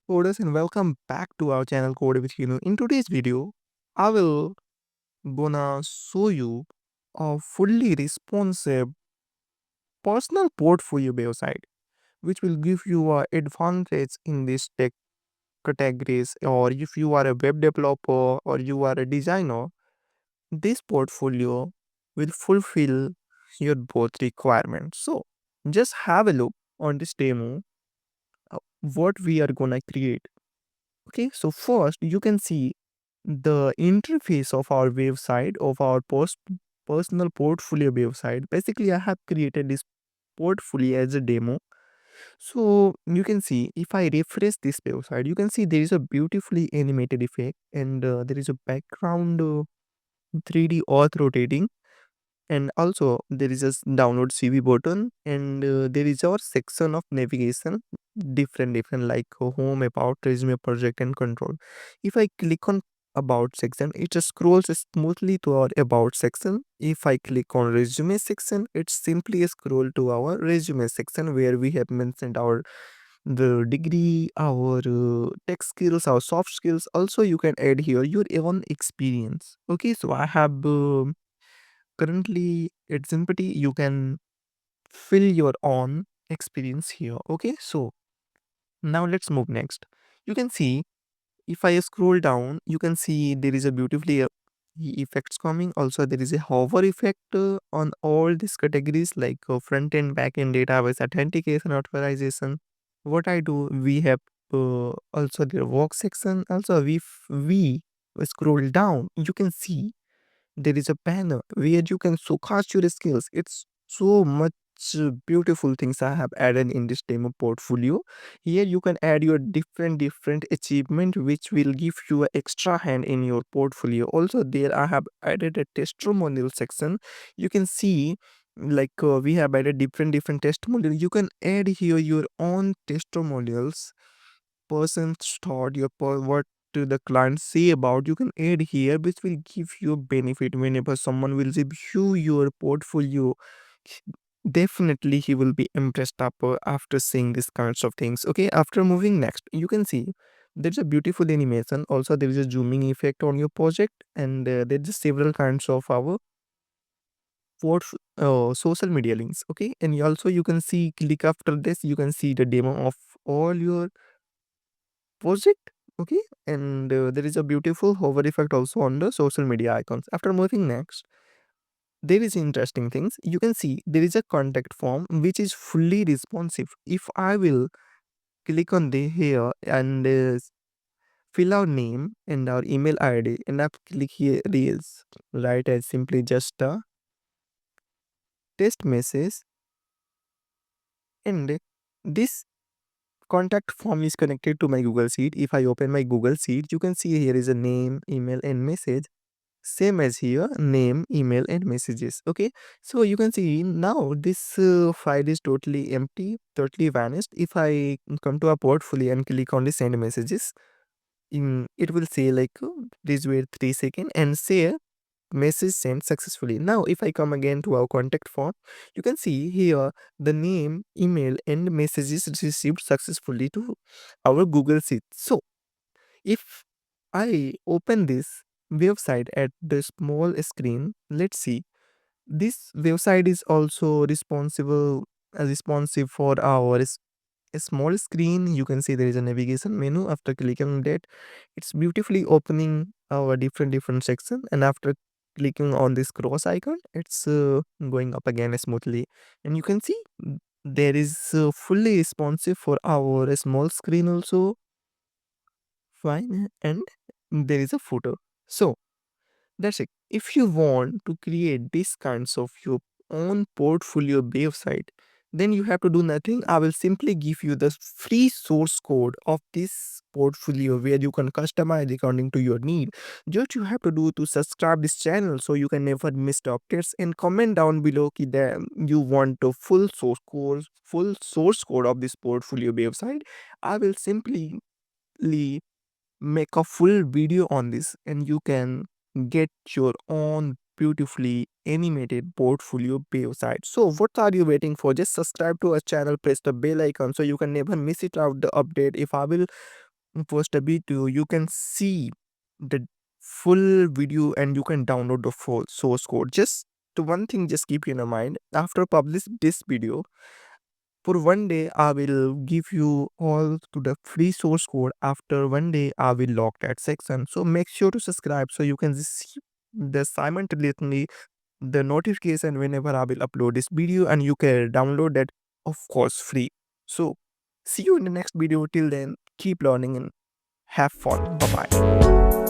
Coders, and welcome back to our channel CodeWithKinu. In today's video, I will gonna show you a fully responsive personal portfolio website, which will give you a advantage in these tech categories. Or if you are a web developer or you are a designer, this portfolio will fulfill your both requirements. So just have a look on this demo what we are gonna create. Okay, so first you can see the interface of our website of our personal portfolio website. Basically, I have created this portfolio as a demo. So you can see if I refresh this website, you can see there is a beautifully animated effect and there is a background 3D auth rotating, and also there is a download CV button, and there is our section of navigation, different like home, about, resume, project, and control. If I click on about section, it just scrolls smoothly to our about section. If I click on resume section, it simply scroll to our resume section where we have mentioned our the degree, our tech skills, our soft skills. Also you can add here your own experience. Okay, so I have currently it's empty. You can fill your own experience here. Okay, so now let's move next. You can see if I scroll down, you can see there is a beautifully effects coming. Also there is a hover effect on all these categories like front end, back end, database, authentication, authorization. What I do, we have also the work section. Also we scroll down, you can see there is a banner where you can showcase your skills. It's so much beautiful things I have added in this demo portfolio. Here you can add your different achievement which will give you an extra hand in your portfolio. Also there I have added a testimonial section. You can see like we have added different testimonials. You can add here your own testimonials, person's thought, what do the client say about. You can add here, which will give you benefit whenever someone will review your portfolio. Definitely, he will be impressed up after seeing these kinds of things. Okay, after moving next, you can see there's a beautiful animation. Also, there is a zooming effect on your project, and there's several kinds of our social media links. Okay, and also you can see click after this, you can see the demo of all your project. Okay, and there is a beautiful hover effect also on the social media icons. After moving next, there is interesting things. You can see there is a contact form which is fully responsive. If I will click on the here and fill our name and our email id, and I click here is right as simply just a test message, and this contact form is connected to my Google Sheet. If I open my Google Sheet, you can see here is a name, email, and message. Same as here, name, email, and messages. Okay, so you can see now this file is totally empty, totally vanished. If I come to our portfolio and click on the send messages, it will say like please wait 3 seconds and say message sent successfully. Now if I come again to our contact form, you can see here the name, email, and messages received successfully to our Google Sheet. So if I open this website at the small screen, let's see. This website is also responsive for our a small screen. You can see there is a navigation menu. After clicking on that, it's beautifully opening our different section, and after clicking on this cross icon, it's going up again smoothly, and you can see there is fully responsive for our small screen also. Fine, and there is a footer. So that's it. If you want to create these kinds of your own portfolio website, then you have to do nothing. I will simply give you the free source code of this portfolio where you can customize according to your need. Just you have to do to subscribe this channel so you can never miss the updates, and comment down below that you want the full source code of this portfolio website. I will simply make a full video on this, and you can get your own beautifully animated portfolio website. So what are you waiting for? Just subscribe to our channel, press the bell icon so you can never miss it out the update if I will post a video, you can see the full video and you can download the full source code. Just the one thing, just keep in mind, after publish this video, for one day I will give you all to the free source code. After one day I will lock that section, so make sure to subscribe so you can receive the simultaneously the notification whenever I will upload this video, and you can download that, of course, free. So see you in the next video. Till then, keep learning and have fun. Bye bye.